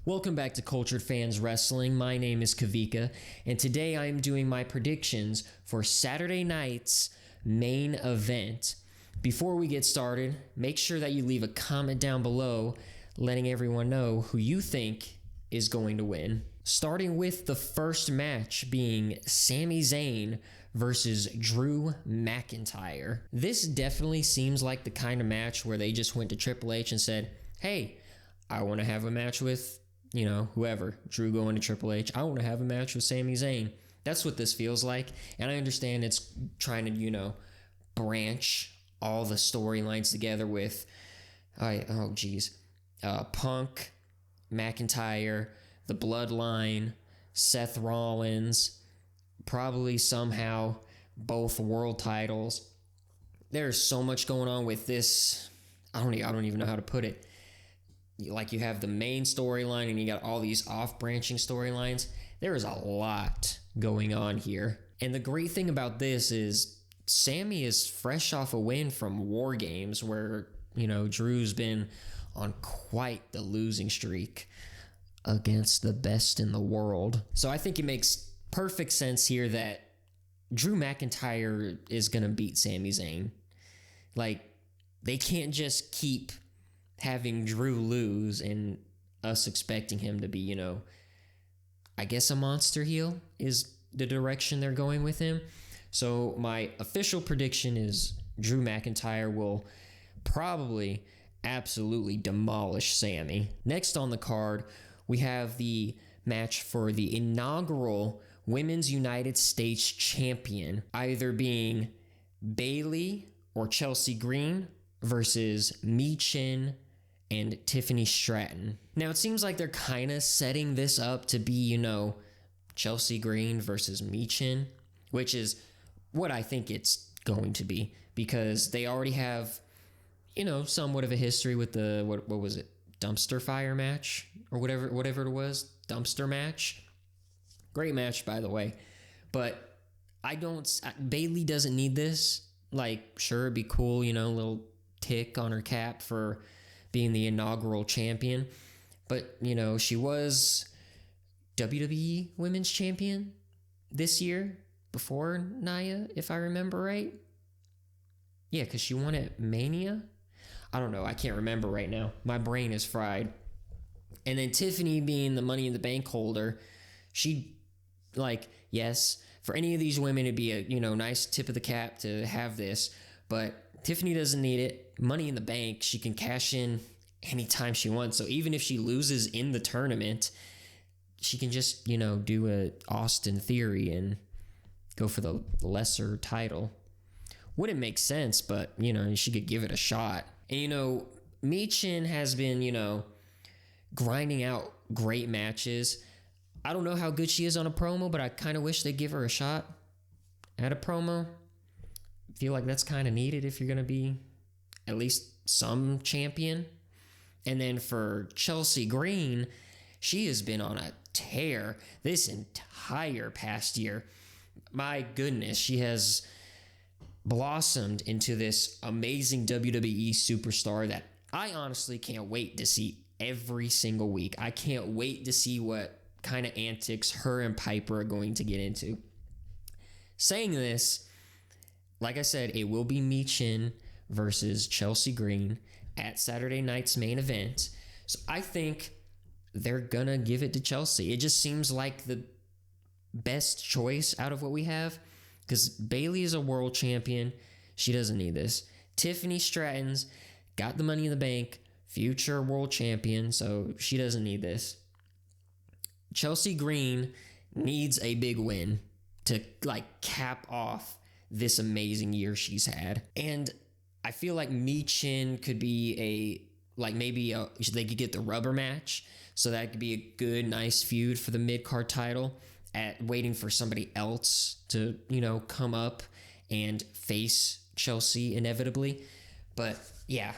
Welcome back to Cultured Fans Wrestling. My name is Kavika, and today I am doing my predictions for Saturday night's main event. Before we get started, make sure that you leave a comment down below letting everyone know who you think is going to win. Starting with the first match being Sami Zayn versus Drew McIntyre. This definitely seems like the kind of match where they just went to Triple H and said, hey, I want to have a match with whoever, Drew going to Triple H. I want to have a match with Sami Zayn. That's what this feels like. And I understand it's trying to, branch all the storylines together with, Punk, McIntyre, the Bloodline, Seth Rollins, probably somehow both world titles. There's so much going on with this. I don't even know how to put it. Like, you have the main storyline and you got all these off-branching storylines. There is a lot going on here. And the great thing about this is Sami is fresh off a win from War Games where, Drew's been on quite the losing streak against the best in the world. So I think it makes perfect sense here that Drew McIntyre is going to beat Sami Zayn. Like, they can't just keep having Drew lose and us expecting him to be, I guess a monster heel is the direction they're going with him. So my official prediction is Drew McIntyre will probably absolutely demolish Sami. Next on the card, we have the match for the inaugural Women's United States Champion, either being Bayley or Chelsea Green versus Michin and Tiffany Stratton. Now, it seems like they're kind of setting this up to be, Chelsea Green versus Michin, which is what I think it's going to be, because they already have, somewhat of a history with the, what was it, dumpster fire match or whatever it was, dumpster match. Great match, by the way. But Bayley doesn't need this. Like, sure, it'd be cool, a little tick on her cap for being the inaugural champion. But, she was WWE Women's Champion this year before Nia, if I remember right. Yeah, because she won at Mania. I don't know. I can't remember right now. My brain is fried. And then Tiffany being the Money in the Bank holder, yes, for any of these women, it'd be a, nice tip of the cap to have this. But Tiffany doesn't need it. Money in the Bank, she can cash in anytime she wants. So even if she loses in the tournament, she can just, do a Austin Theory and go for the lesser title. Wouldn't make sense, but, she could give it a shot. And, Michin has been, grinding out great matches. I don't know how good she is on a promo, but I kind of wish they'd give her a shot at a promo. Feel like that's kind of needed if you're going to be at least some champion. And then for Chelsea Green, she has been on a tear this entire past year. My goodness, she has blossomed into this amazing WWE superstar that I honestly can't wait to see every single week. I can't wait to see what kind of antics her and Piper are going to get into. Saying this, like I said, it will be Michin versus Chelsea Green at Saturday night's main event. So I think they're going to give it to Chelsea. It just seems like the best choice out of what we have, because Bayley is a world champion. She doesn't need this. Tiffany Stratton's got the Money in the Bank, future world champion, so she doesn't need this. Chelsea Green needs a big win to cap off this amazing year she's had. And I feel like Michin could be they could get the rubber match. So that could be a good, nice feud for the mid-card title, at waiting for somebody else to, come up and face Chelsea inevitably. But yeah,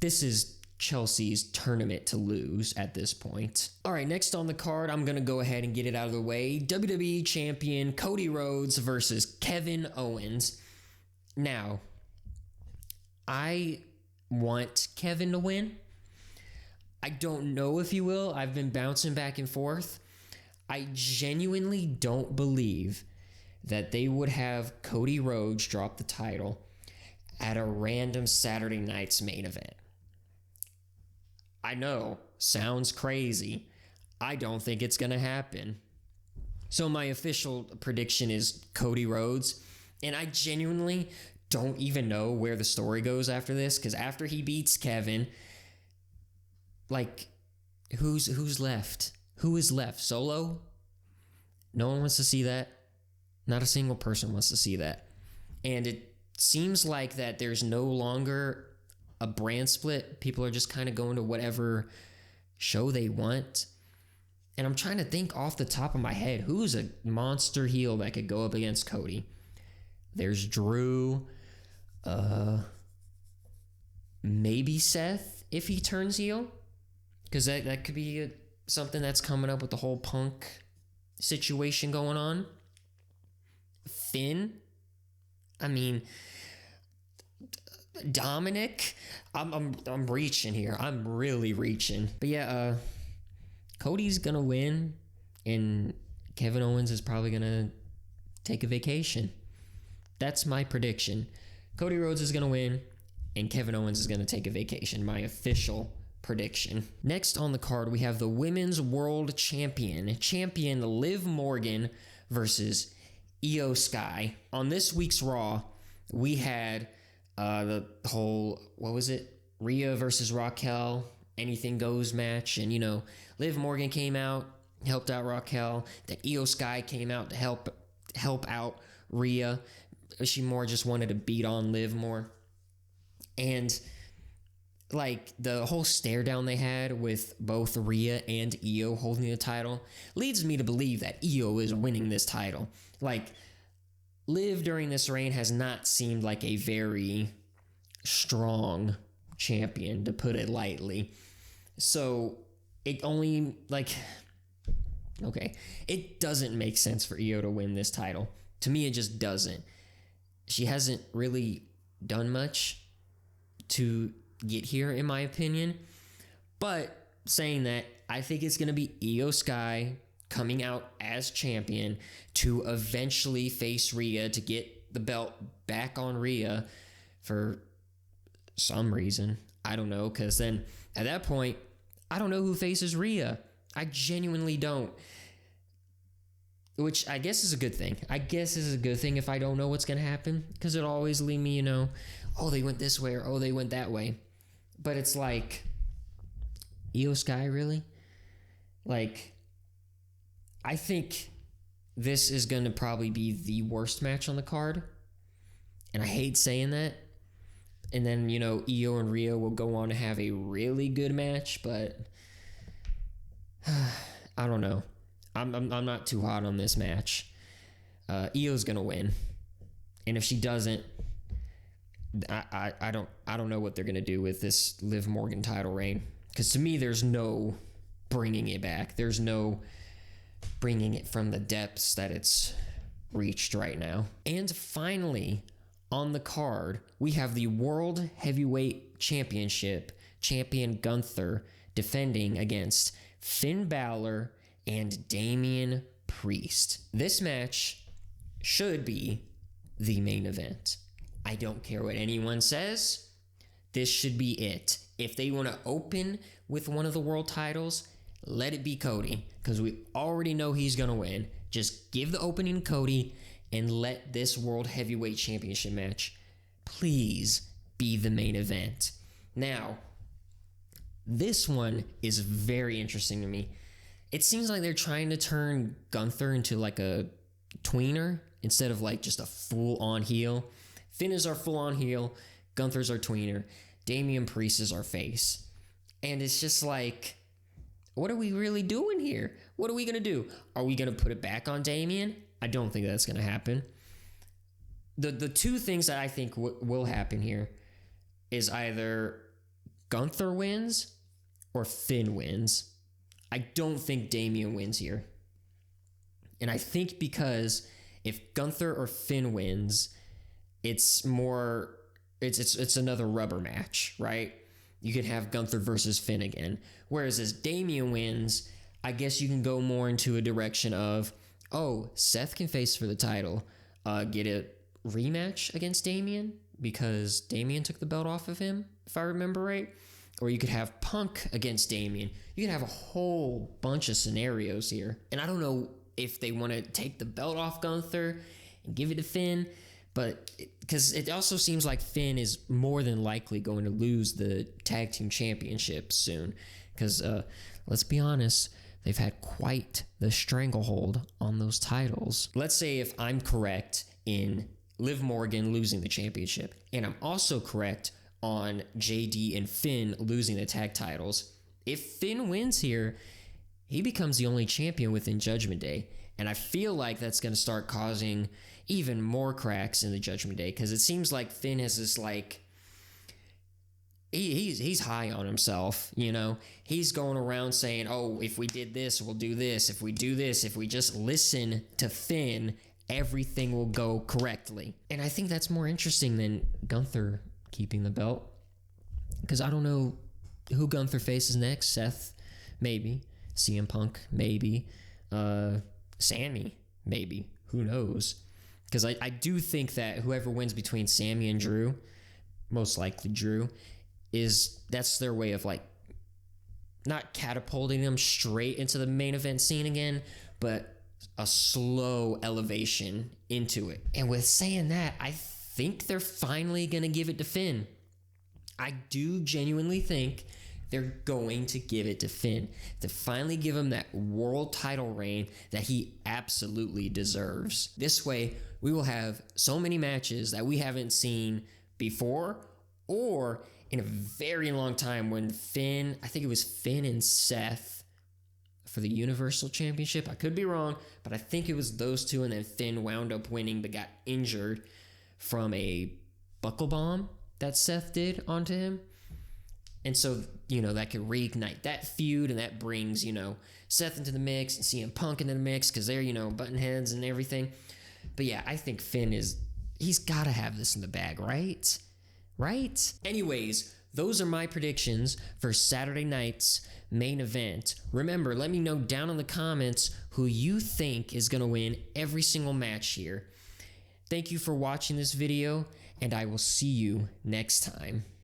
this is Chelsea's tournament to lose at this point. All right, next on the card, I'm going to go ahead and get it out of the way. WWE Champion Cody Rhodes versus Kevin Owens. Now, I want Kevin to win. I don't know if he will. I've been bouncing back and forth. I genuinely don't believe that they would have Cody Rhodes drop the title at a random Saturday night's main event. I know, sounds crazy. I don't think it's going to happen. So my official prediction is Cody Rhodes, and I genuinely don't even know where the story goes after this, because after he beats Kevin, like, who's left? Who is left? Solo? No one wants to see that. Not a single person wants to see that. And it seems like that there's no longer a brand split. People are just kind of going to whatever show they want. And I'm trying to think off the top of my head, who's a monster heel that could go up against Cody? There's Drew. Maybe Seth if he turns heel. Because that could be something that's coming up with the whole Punk situation going on. Finn. I mean, Dominic. I'm reaching here. I'm really reaching. But yeah, Cody's gonna win, and Kevin Owens is probably gonna take a vacation. That's my prediction. Cody Rhodes is gonna win, and Kevin Owens is gonna take a vacation. My official prediction. Next on the card, we have the Women's World Champion Liv Morgan versus Iyo Sky. On this week's Raw, we had the whole, what was it? Rhea versus Raquel, anything goes match. And, Liv Morgan came out, helped out Raquel. Then Iyo Sky came out to help out Rhea. She more just wanted to beat on Liv more. And like the whole stare down they had with both Rhea and Iyo holding the title leads me to believe that Iyo is winning this title. Like, Liv during this reign has not seemed like a very strong champion, to put it lightly. So it only, it doesn't make sense for Iyo to win this title. To me, it just doesn't. She hasn't really done much to get here, in my opinion. But saying that, I think it's going to be Iyo Sky coming out as champion to eventually face Rhea to get the belt back on Rhea for some reason. I don't know, because then at that point, I don't know who faces Rhea. I genuinely don't. Which I guess is a good thing. I guess is a good thing if I don't know what's going to happen, because it'll always leave me, oh, they went this way, or oh, they went that way. But it's like, Iyo Sky, really? Like, I think this is going to probably be the worst match on the card. And I hate saying that. And then, Iyo and Rhea will go on to have a really good match, but I don't know. I'm not too hot on this match. Io's going to win. And if she doesn't, I don't know what they're going to do with this Liv Morgan title reign. Because to me, there's no bringing it back. There's no bringing it from the depths that it's reached right now. And finally, on the card, we have the World Heavyweight Championship champion Gunther defending against Finn Balor and Damian Priest. This match should be the main event. I don't care what anyone says. This should be it. If they want to open with one of the world titles, let it be Cody, because we already know he's going to win. Just give the opening to Cody and let this World Heavyweight Championship match please be the main event. Now, this one is very interesting to me. It seems like they're trying to turn Gunther into like a tweener instead of like just a full-on heel. Finn is our full-on heel. Gunther's our tweener. Damian Priest is our face. And it's just like, what are we really doing here? What are we going to do? Are we going to put it back on Damian? I don't think that's going to happen. The two things that I think will happen here is either Gunther wins or Finn wins. I don't think Damian wins here. And I think because if Gunther or Finn wins, it's another rubber match, right? you could have Gunther versus Finn again. Whereas as Damian wins, I guess you can go more into a direction of, oh, Seth can face for the title, get a rematch against Damian because Damian took the belt off of him, if I remember right. Or you could have Punk against Damian. You could have a whole bunch of scenarios here. And I don't know if they want to take the belt off Gunther and give it to Finn, but because it also seems like Finn is more than likely going to lose the tag team championship soon. Because let's be honest, they've had quite the stranglehold on those titles. Let's say if I'm correct in Liv Morgan losing the championship, and I'm also correct on JD and Finn losing the tag titles. If Finn wins here, he becomes the only champion within Judgment Day. And I feel like that's going to start causing even more cracks in the Judgment Day, because it seems like Finn has this like, he's high on himself, you know? He's going around saying, oh, if we did this, we'll do this. If we do this, if we just listen to Finn, everything will go correctly. And I think that's more interesting than Gunther keeping the belt, because I don't know who Gunther faces next. Seth, maybe. CM Punk, maybe. Sami, maybe. Who knows? Because I do think that whoever wins between Sami and Drew, most likely Drew, that's their way of like not catapulting them straight into the main event scene again, but a slow elevation into it. And with saying that, I think they're finally going to give it to Finn. I do genuinely think they're going to give it to Finn, to finally give him that world title reign that he absolutely deserves. This way, we will have so many matches that we haven't seen before or in a very long time, when Finn, I think it was Finn and Seth for the Universal Championship. I could be wrong, but I think it was those two, and then Finn wound up winning but got injured from a buckle bomb that Seth did onto him. And so, that could reignite that feud, and that brings, Seth into the mix and CM Punk into the mix because they're, button heads and everything. But yeah, I think Finn he's got to have this in the bag, right? Right? Anyways, those are my predictions for Saturday night's main event. Remember, let me know down in the comments who you think is going to win every single match here. Thank you for watching this video, and I will see you next time.